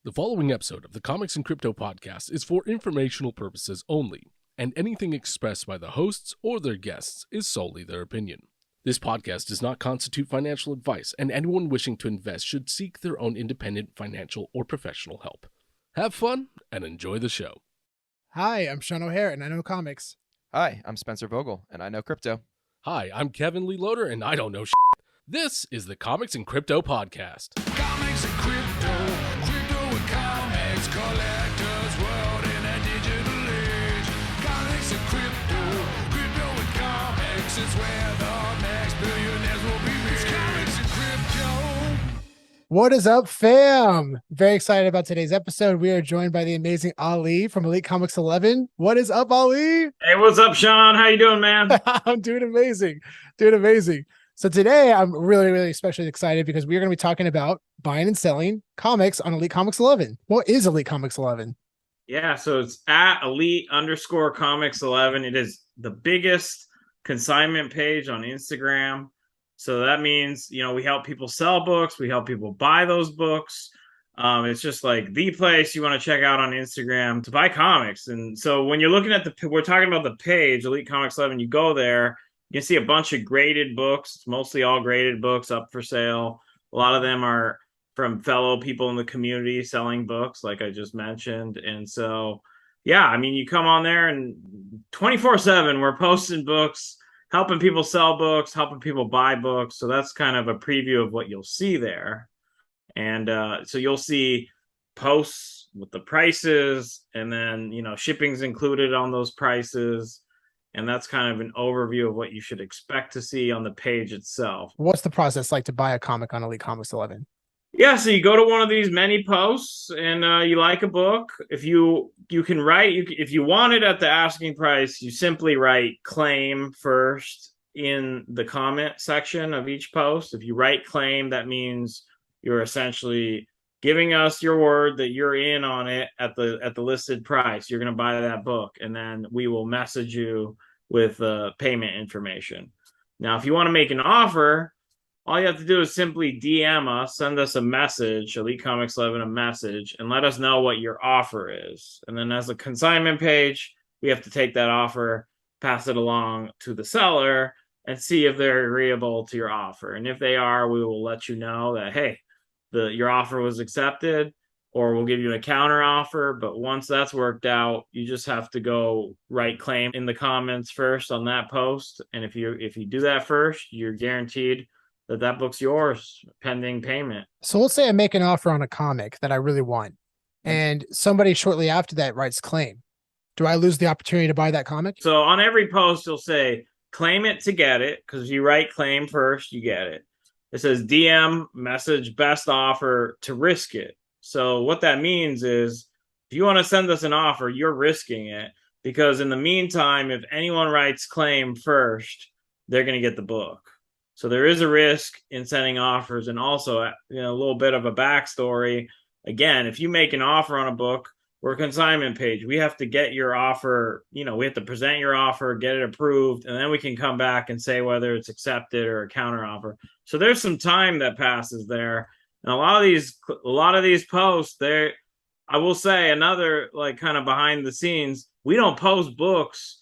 The following episode of the Comics and Crypto podcast is for informational purposes only, and anything expressed by the hosts or their guests is solely their opinion. This podcast does not constitute financial advice, and anyone wishing to invest should seek their own independent financial or professional help. Have fun and enjoy the show. Hi, I'm Sean O'Hare, and I know comics. Hi, I'm Spencer Vogel, and I know crypto. Hi, I'm Kevin Lee Loader, and I don't know shit. This is the Comics and Crypto podcast. Comics and crypto, crypto and comics, collector's world in a digital age. Comics and crypto, crypto and comics is where the next billionaires will be made. It's comics and crypto. What is up, fam? Very excited about today's episode. We are joined by the amazing Ali from Elite Comics 11. What is up, Ali? Hey, what's up, Sean? How you doing, man? I'm doing amazing. So today I'm really especially excited because we're going to be talking about buying and selling comics on Elite Comics 11. What is Elite Comics 11? Yeah, so it's at elite_comics11. It is the biggest consignment page on Instagram. So that means, we help people sell books. We help people buy those books. It's just like the place you want to check out on Instagram to buy comics. And so when you're looking at we're talking about the page, Elite Comics 11, you go there, you can see a bunch of graded books. It's mostly all graded books up for sale. A lot of them are from fellow people in the community selling books, like I just mentioned. And so, yeah, you come on there and 24/7, we're posting books, helping people sell books, helping people buy books. So that's kind of a preview of what you'll see there. And so you'll see posts with the prices, and then, shipping's included on those prices. And that's kind of an overview of what you should expect to see on the page itself. What's the process like to buy a comic on Elite Comics 11? Yeah, so you go to one of these many posts and you like a book. If you can write, if you want it at the asking price, you simply write claim first in the comment section of each post. If you write claim, that means you're essentially giving us your word that you're in on it at the listed price. You're going to buy that book, and then we will message you with payment information. Now, if you want to make an offer, all you have to do is simply DM us, send us a message, Elite Comics 11 a message, and let us know what your offer is. And then as a consignment page, we have to take that offer, pass it along to the seller, and see if they're agreeable to your offer. And if they are, we will let you know that, hey, your offer was accepted, or we'll give you a counter offer. But once that's worked out, you just have to go write claim in the comments first on that post. And if you do that first, you're guaranteed that book's yours pending payment. So let's say I make an offer on a comic that I really want, and somebody shortly after that writes claim. Do I lose the opportunity to buy that comic? So on every post, you'll say claim it to get it, because if you write claim first, you get it. It says DM message best offer to risk it. So what that means is if you want to send us an offer, you're risking it, because in the meantime, if anyone writes claim first, they're going to get the book. So there is a risk in sending offers. And also, a little bit of a backstory. Again, if you make an offer on a book, we're a consignment page. We have to get your offer, we have to present your offer, get it approved, and then we can come back and say whether it's accepted or a counter offer. So there's some time that passes there. And a lot of these posts, I will say another kind of behind the scenes, we don't post books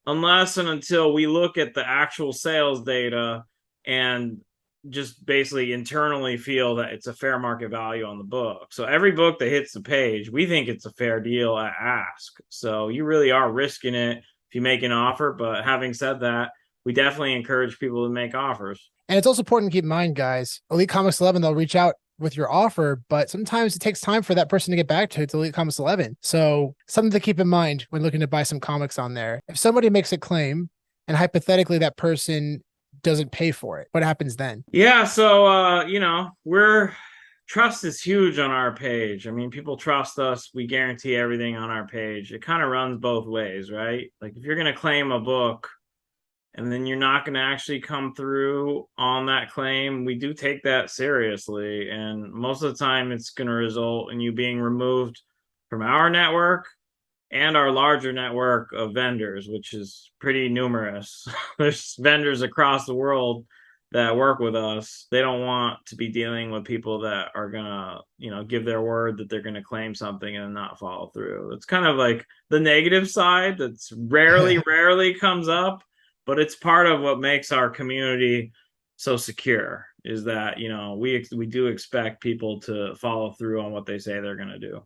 unless and until we look at the actual sales data and just basically internally feel that it's a fair market value on the book. So every book that hits the page, we think it's a fair deal at ask. So you really are risking it if you make an offer. But having said that, we definitely encourage people to make offers. And it's also important to keep in mind, guys, Elite Comics 11, they'll reach out with your offer, but sometimes it takes time for that person to get back to Elite Comics 11. So something to keep in mind when looking to buy some comics on there. If somebody makes a claim and hypothetically that person doesn't pay for it, what happens then? Yeah, so trust is huge on our page. People trust us. We guarantee everything on our page. It kind of runs both ways, right? Like if you're going to claim a book and then you're not going to actually come through on that claim, we do take that seriously. And most of the time it's going to result in you being removed from our network and our larger network of vendors, which is pretty numerous. There's vendors across the world that work with us, they don't want to be dealing with people that are gonna, give their word that they're gonna claim something and not follow through. It's kind of like the negative side that's rarely comes up, but it's part of what makes our community so secure, is that, we do expect people to follow through on what they say they're gonna do.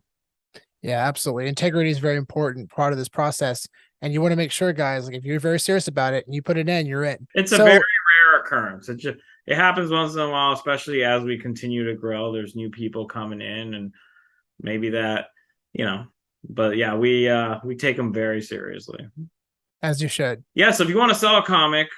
Yeah, absolutely. Integrity is a very important part of this process. And you want to make sure, guys, like if you're very serious about it and you put it in, you're in. It's a very rare occurrence. It happens once in a while, especially as we continue to grow. There's new people coming in, and maybe that, but yeah, we take them very seriously. As you should. Yeah. So if you want to sell a comic,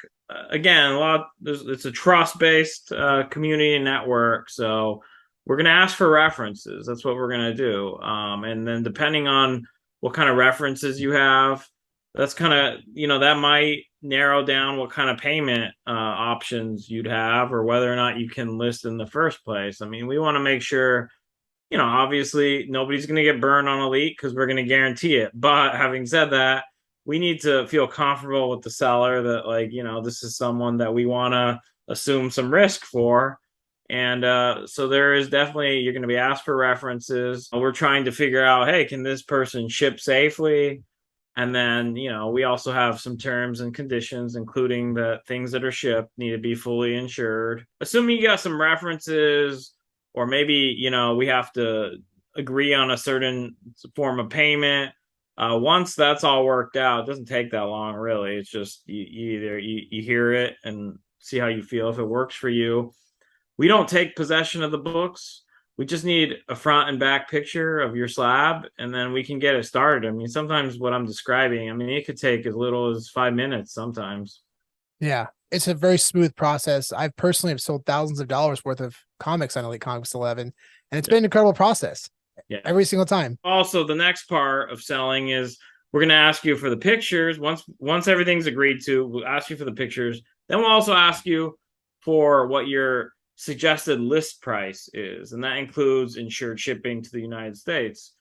again, it's a trust-based community network. So we're going to ask for references. That's what we're going to do. And then depending on what kind of references you have, that's kind of, that might narrow down what kind of payment options you'd have, or whether or not you can list in the first place. I mean, we want to make sure, obviously nobody's going to get burned on Elite because we're going to guarantee it. But having said that, we need to feel comfortable with the seller that, like, this is someone that we want to assume some risk for. And so there is definitely, you're going to be asked for references. We're trying to figure out, hey, can this person ship safely? And then, we also have some terms and conditions, including that things that are shipped need to be fully insured. Assuming you got some references, or maybe, we have to agree on a certain form of payment. Once that's all worked out, it doesn't take that long, really. It's just you hear it and see how you feel, if it works for you. We don't take possession of the books. We just need a front and back picture of your slab, and then we can get it started. I mean, sometimes what I'm describing, it could take as little as 5 minutes sometimes. Yeah, it's a very smooth process. I personally have sold thousands of dollars worth of comics on Elite Comics 11, and it's been an incredible process. Yeah, every single time. Also, the next part of selling is we're going to ask you for the pictures. Once everything's agreed to, we'll ask you for the pictures. Then we'll also ask you for what your suggested list price is, and that includes insured shipping to the United States.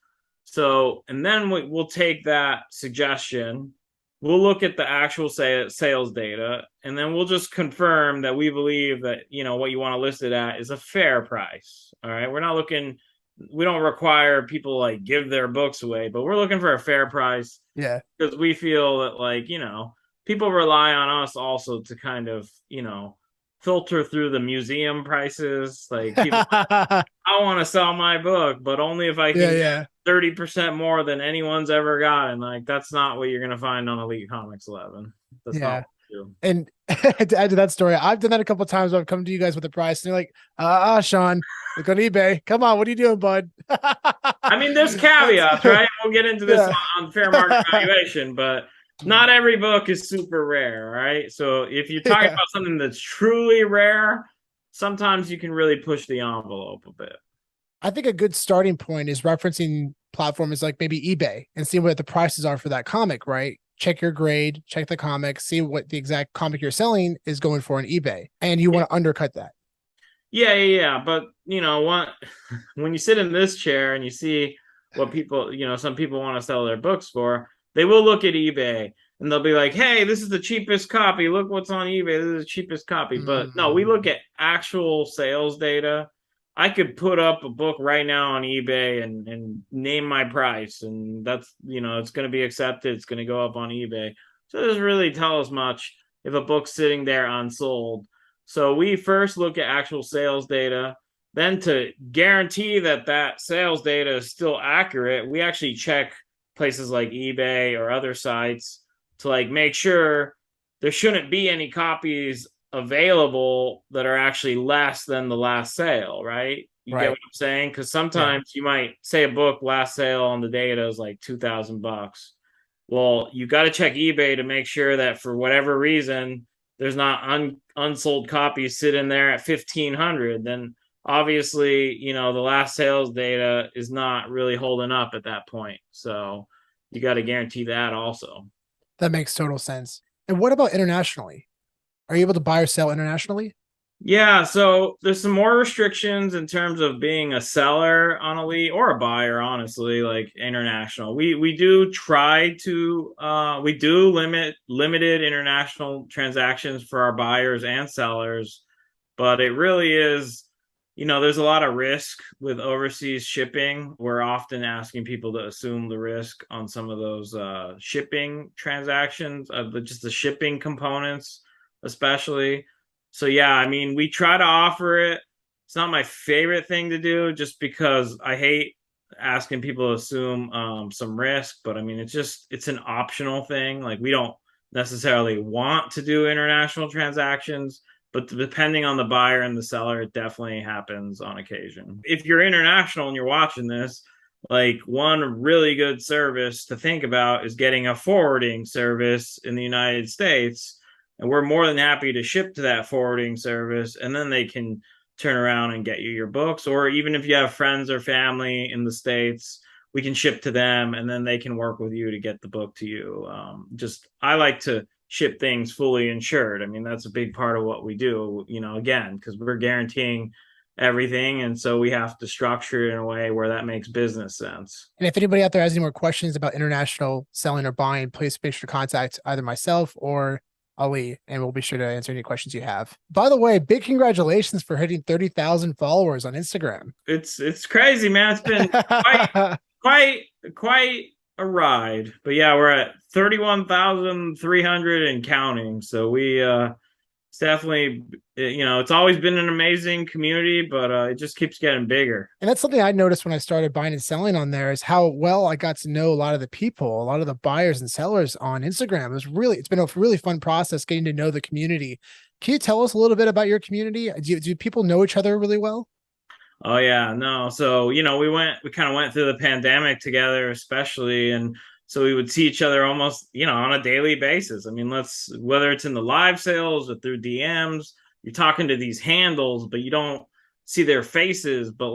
So, and then we'll take that suggestion, we'll look at the actual sales data, and then we'll just confirm that we believe that, what you want to list it at is a fair price. All right, we don't require people like give their books away, but we're looking for a fair price. Yeah, because we feel that, like, people rely on us also to kind of, filter through the museum prices. Like, people, I want to sell my book, but only if I can get 30% more than anyone's ever gotten. Like, that's not what you're going to find on Elite Comics 11. That's not what we do. And to add to that story, I've done that a couple of times. I've come to you guys with a price, and you're like, Sean, look on eBay. Come on, what are you doing, bud? I mean, there's caveats, right? We'll get into this on fair market valuation, but not every book is super rare, right? So if you're talking about something that's truly rare, sometimes you can really push the envelope a bit. I think a good starting point is referencing platforms like maybe eBay and see what the prices are for that comic, right? Check your grade, check the comic, see what the exact comic you're selling is going for on eBay. And you want to undercut that. Yeah. But, when you sit in this chair and you see what people, some people want to sell their books for, they will look at eBay and they'll be like, hey, this is the cheapest copy. Look what's on eBay. This is the cheapest copy. But no, we look at actual sales data. I could put up a book right now on eBay and name my price. And that's, it's going to be accepted. It's going to go up on eBay. So it doesn't really tell us much if a book's sitting there unsold. So we first look at actual sales data. Then, to guarantee that sales data is still accurate, we actually check places like eBay or other sites to, like, make sure there shouldn't be any copies available that are actually less than the last sale, right? You get what I'm saying? Because sometimes you might say a book last sale on the data is like $2,000. Well, you got to check eBay to make sure that for whatever reason there's not unsold copies sitting there at 1,500. Then obviously, the last sales data is not really holding up at that point. So you got to guarantee that also. That makes total sense. And what about internationally? Are you able to buy or sell internationally? Yeah, so there's some more restrictions in terms of being a seller on Elite, or a buyer, honestly, like international. We do try to we do limit limited international transactions for our buyers and sellers. but it really is, there's a lot of risk with overseas shipping. We're often asking people to assume the risk on some of those shipping transactions, just the shipping components, especially. So, yeah, I mean, we try to offer it. It's not my favorite thing to do just because I hate asking people to assume some risk, but I mean, it's an optional thing. Like, we don't necessarily want to do international transactions, but depending on the buyer and the seller, it definitely happens on occasion. If you're international and you're watching this, like, one really good service to think about is getting a forwarding service in the United States. And we're more than happy to ship to that forwarding service, and then they can turn around and get you your books. Or even if you have friends or family in the States, we can ship to them, and then they can work with you to get the book to you. I like to ship things fully insured. I mean, that's a big part of what we do, again, because we're guaranteeing everything. And so we have to structure it in a way where that makes business sense. And if anybody out there has any more questions about international selling or buying, please make sure to contact either myself or Ali, and we'll be sure to answer any questions you have. By the way, big congratulations for hitting 30,000 followers on Instagram. It's crazy, man. It's been quite a ride. But yeah, we're at 31,300 and counting. So we it's definitely, it's always been an amazing community, but it just keeps getting bigger. And that's something I noticed when I started buying and selling on there, is how well I got to know a lot of the people, a lot of the buyers and sellers on Instagram. It's been a really fun process getting to know the community. Can you tell us a little bit about your community? Do people know each other really well? Oh yeah, no. So, we kind of went through the pandemic together, especially. And so we would see each other almost, on a daily basis. I mean, whether it's in the live sales or through DMs, you're talking to these handles, but you don't see their faces. But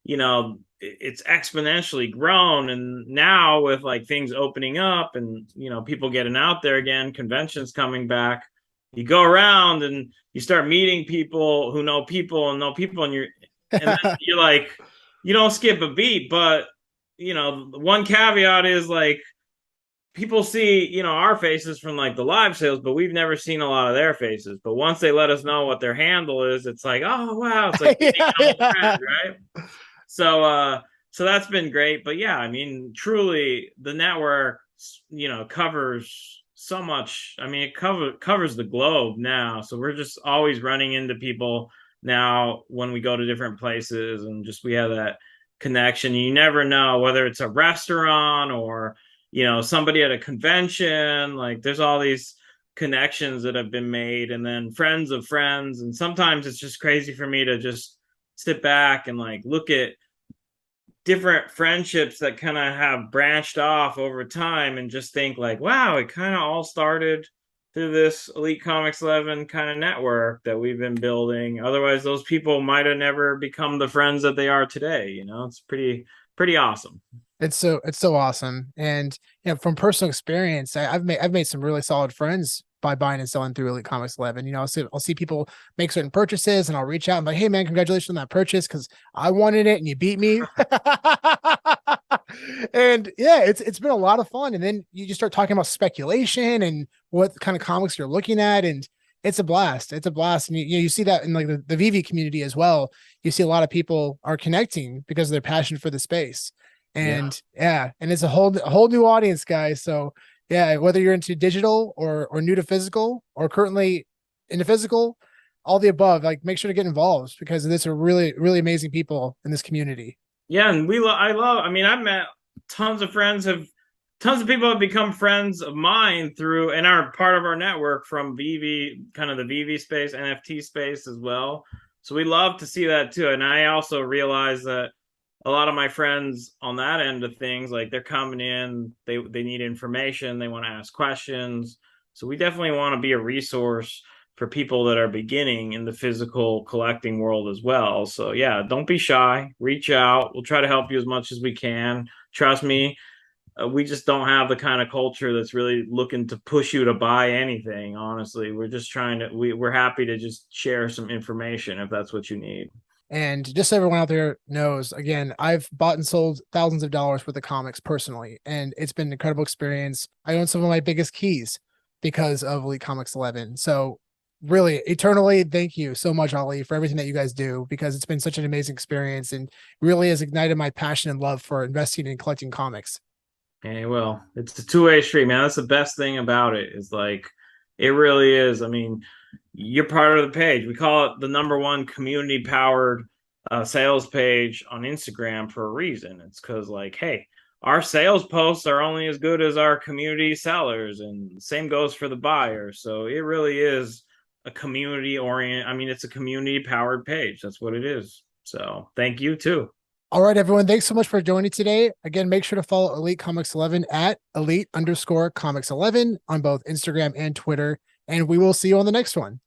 it's exponentially grown. And now with like things opening up and, people getting out there again, conventions coming back, you go around and you start meeting people who know people, and then you're like, you don't skip a beat. But one caveat is, like, people see our faces from like the live sales, but we've never seen a lot of their faces. But once they let us know what their handle is, it's like, oh wow, it's like friend, right? So that's been great. But yeah, I mean, truly the network covers so much. I mean, it covers the globe now, so we're just always running into people now when we go to different places, and just we have that connection. You never know whether it's a restaurant or somebody at a convention. Like, there's all these connections that have been made, and then friends of friends. And sometimes it's just crazy for me to just sit back and like look at different friendships that kind of have branched off over time, and just think like, wow, it kind of all started through this Elite Comics 11 kind of network that we've been building. Otherwise, those people might have never become the friends that they are today. It's pretty awesome. It's so awesome. And from personal experience, I've made some really solid friends by buying and selling through Elite Comics 11. I'll see people make certain purchases, and I'll reach out and be like, hey man, congratulations on that purchase, because I wanted it and you beat me. And yeah, it's been a lot of fun. And then you just start talking about speculation and what kind of comics you're looking at, and it's a blast. It's a blast. And you see that in like the VEVE community as well. You see a lot of people are connecting because of their passion for the space. And and it's a whole new audience, guys. So yeah, whether you're into digital or new to physical, or currently into physical, all the above, like, make sure to get involved, because there's a really, really amazing people in this community. Yeah. And I mean, I've met tons of people have become friends of mine through, and are part of our network from VEVE, kind of the VEVE space, NFT space as well. So we love to see that too. And I also realize that a lot of my friends on that end of things, like, they're coming in, they need information, they want to ask questions. So we definitely want to be a resource for people that are beginning in the physical collecting world as well. So yeah, don't be shy, reach out. We'll try to help you as much as we can. Trust me, we just don't have the kind of culture that's really looking to push you to buy anything. Honestly, we're just we're happy to just share some information if that's what you need. And just so everyone out there knows, again, I've bought and sold thousands of dollars worth of comics personally, and it's been an incredible experience. I own some of my biggest keys because of Elite Comics 11. So really eternally thank you so much, Ali, for everything that you guys do, because it's been such an amazing experience and really has ignited my passion and love for investing and collecting comics. Hey, well, it's a two-way street, man. That's the best thing about it, is like it really is. I mean, you're part of the page. We call it the #1 community powered sales page on Instagram for a reason. It's because, like, hey, our sales posts are only as good as our community sellers, and same goes for the buyer. So it really is a community orient. I mean, it's a community powered page. That's what it is. So thank you too. All right, everyone. Thanks so much for joining today. Again, make sure to follow Elite Comics 11 at elite_comics11 on both Instagram and Twitter. And we will see you on the next one.